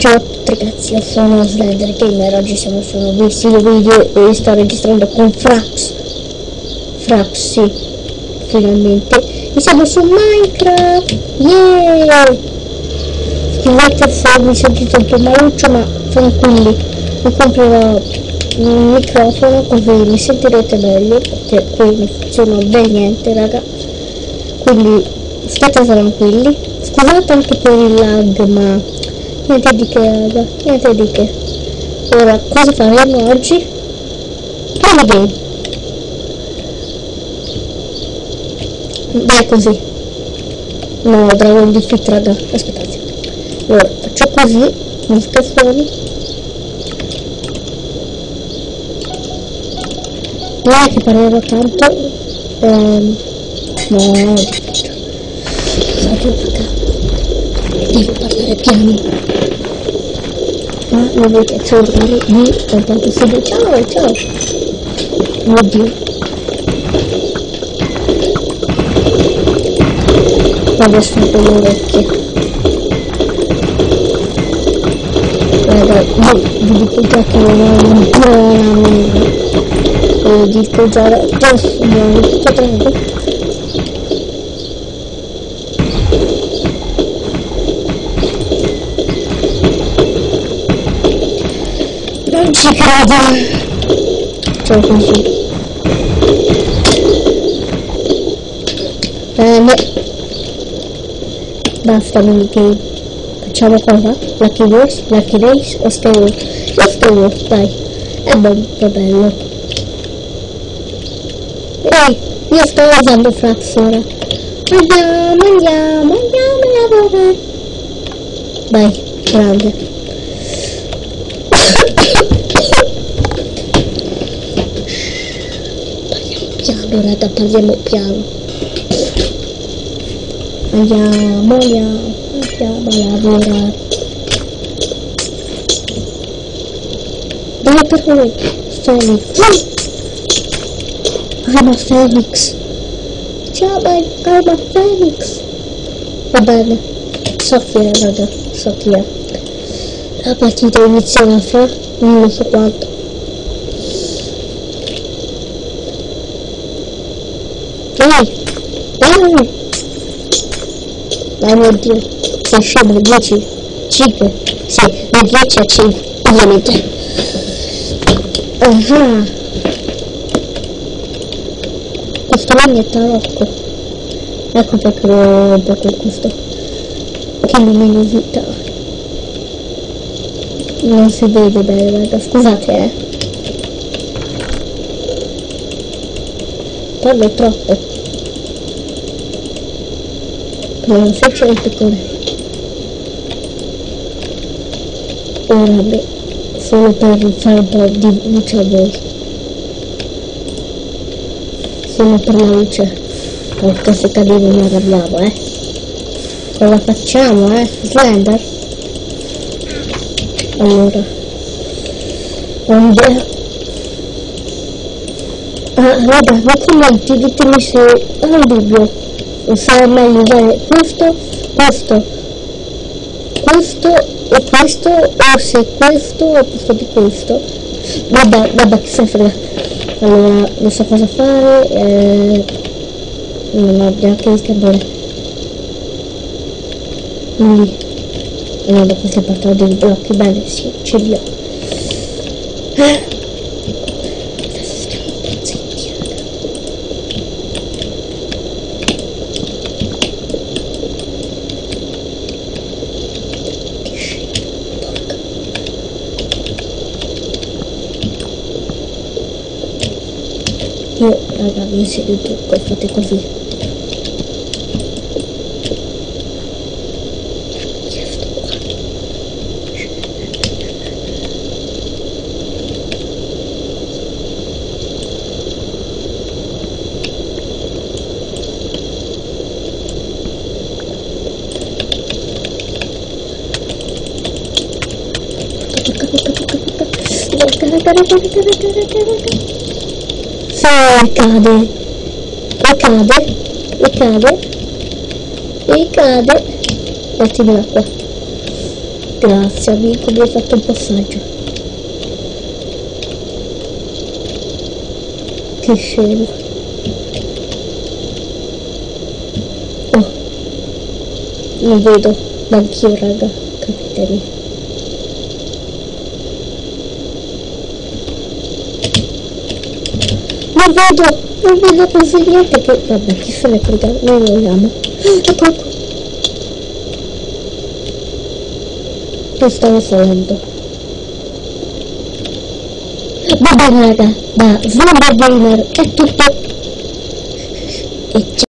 Ciao a tutti ragazzi, io sono Slender Gamer, oggi siamo su un nuovissimo video e sto registrando con Fraps, sì, finalmente, e siamo su Minecraft, yeah! Scusate se mi sentite un po' maluccio, ma tranquilli, mi comprerò un microfono così mi sentirete meglio, perché qui non funziona ben niente raga, quindi state tranquilli, scusate anche per il lag, ma niente di che raga, niente di che. Ora cosa faremo oggi? Prima game, dai così, no, Dragon Defeat raga, aspettate, ora faccio così, musica fuori, non è che parlerò tanto, no, devo parlare piano, ma non dovete cercare di quanto possibile. Ciao, ciao, oddio, adesso un po' le orecchie, raga, vi dico già che non è una buona mela, vi dico già adesso, prego. Non ci credo, cioè così, bene, basta minigame, facciamo cosa? Lucky Wars, Lucky Race o Stay Wars? No, Stay Wars, dai, è bello. Ehi, io sto usando Fraps ora, andiamo a lavorare, dai, grande. Piano raga, parliamo piano, andiamo a lavorare, dai per noi, Felix, calma Felix, ciao dai, calma Felix, va bene, so chi è raga, so chi è, la partita inizierà fra non so quanto. Dai mio dio, sei scemo, 10, 5, sì, da 10 a 5, ovviamente. Questo là è tarocco, ecco perché lo rompo con questo, che non meno vita, non si vede bene raga, scusate parlo troppo. Non so c'è il piccone. Ora beh, solo per fare un po' di luce a voi. Solo per la luce. Perché se cadevo mi arrabbiavo, Cosa facciamo, Slender? Allora. Un'idea. Vabbè, ma commenti, ditemi se ho un dubbio. Sarà meglio usare questo e questo, o se questo al posto di questo. Vabbè, che se ne frega. Allora, non so cosa fare, non ho neanche il carbone. Quindi, allora, questa parte dei blocchi, bene, sì, ce li ho. Io raga vi insegno il trucco, fate così, cade, mettimi l'acqua, Grazie amico, mi hai fatto un passaggio. Che scemo. Oh, non vedo, ma anch'io raga, capitemi. Non vedo quasi niente, poi vabbè, chi se ne frega, noi vogliamo. Ecco, ecco. Che stavo salendo. Va bene raga, da Slumber Gamer è tutto. E ciao.